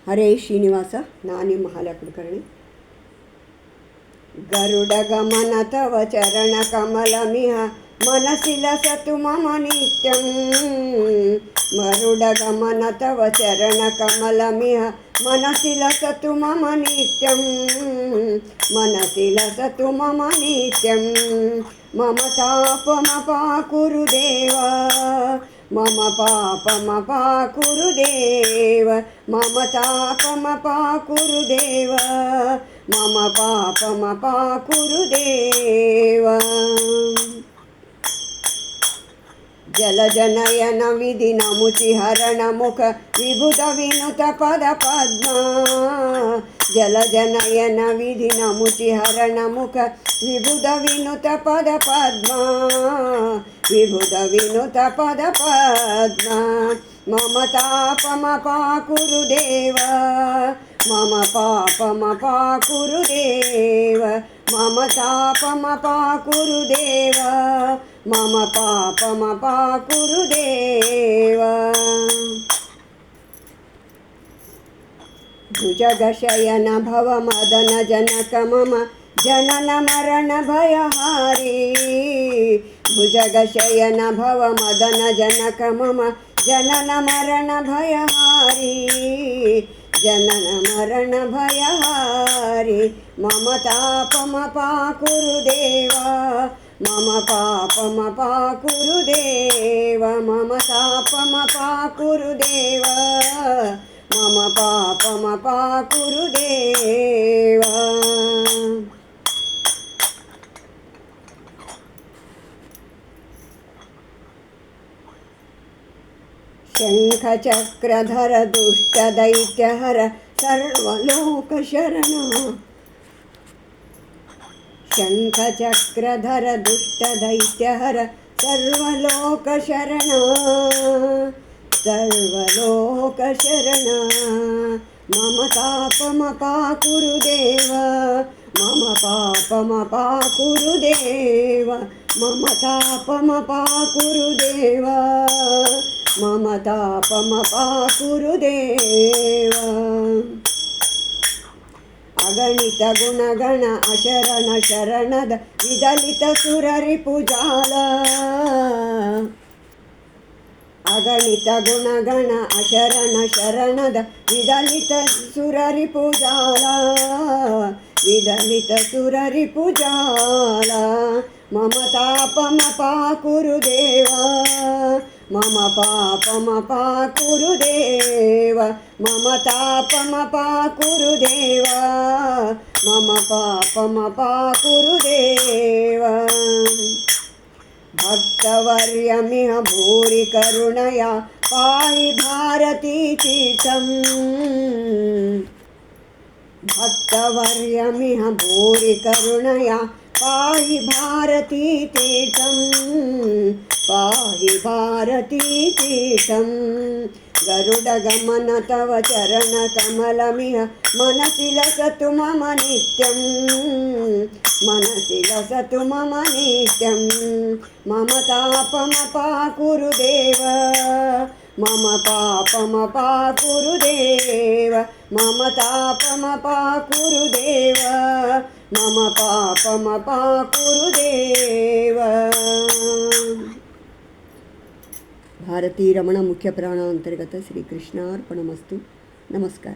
ಹರೇ ಶ್ರೀನಿವಾಸ. ನಾನೇ ಮಹಾಲಯ ಕುಲಕರ್ಣಿ. ಗರುಡಗಮನ ತವ ಚರಣ ಕಮಲಮಿಹ मनसि लसतु मम नित्यं. गरुडगमन तव चरण कमलमिह मनसि लसतु मम नित्यं. मनसि लसतु मम नित्यं. मम तापमपाकुरु देव, मम पापमपाकुरु देव. मम तापमपाकुरु देव, मम पापमपाकुरु देव. जलजनयन विधि नमुचि हरण मुख विभुत विनुत पद पद्मा. जलजनयन विधि नमुचि हरण मुख विभुत विनुत पद पद्मा. विभुत विनुत पद पद्मा. मम तापमपाकुरु देव, मम पापमपाकुरु देव. मम तापमपाकुरु देव, मम पापमपाकुरु देव. भुजगशयन भव मदन जनक मम जनन मरण भयहारी. भुजगशयन भव मदन जनक मम जनन मरण भयहारी. जनन मरण भयहारी. मम तापमपाकुरु देव, मम पापमपाकुरु देव. मम तापमपाकुरु देव, मम पापमपाकुरु देव. शङ्खचक्रधर दुष्टदैत्यहर सर्वलोकशरण. शङ्खचक्रधर दुष्टदैत्यहर सर्वलोकशरण. सर्वलोकशरण. मम तापमपाकुरु देव, मम पापमपाकुरु देव. मम तापमपाकुरु देव, मम तापमपाकुरु देव. अगणित गुणगण अशरण शरणद विदलित सुररिपुजाल. अगणित गुणगण अशरण शरणद विदलित सुररिपुजाल. विदलित सुररिपुजाल. मम तापमपाकुरु देव, मम पापमपाकुरु देव. मम तापमपाकुरु देव, मम पापमपाकुरु देव. भक्तवर्यमिह भूरि करुणया पाहि भारती तीर्थं. भक्तवर्यमिह भूरि करुणया पाहि भारती तीर्थं. पाहि भारती तीर्थं. गरुडगमन तव चरण कमलमिह मनसि लसतु मम नित्यं. मनसि लसतु मम नित्यं. मम तापमपाकुरु देव, मम पापमपाकुरु देव. मम तापमपाकुरु देव, मम पापमपाकुरु देव. भारती रमण मुख्य प्राण अंतर्गत श्री कृष्णार्पणमस्तु. नमस्कार.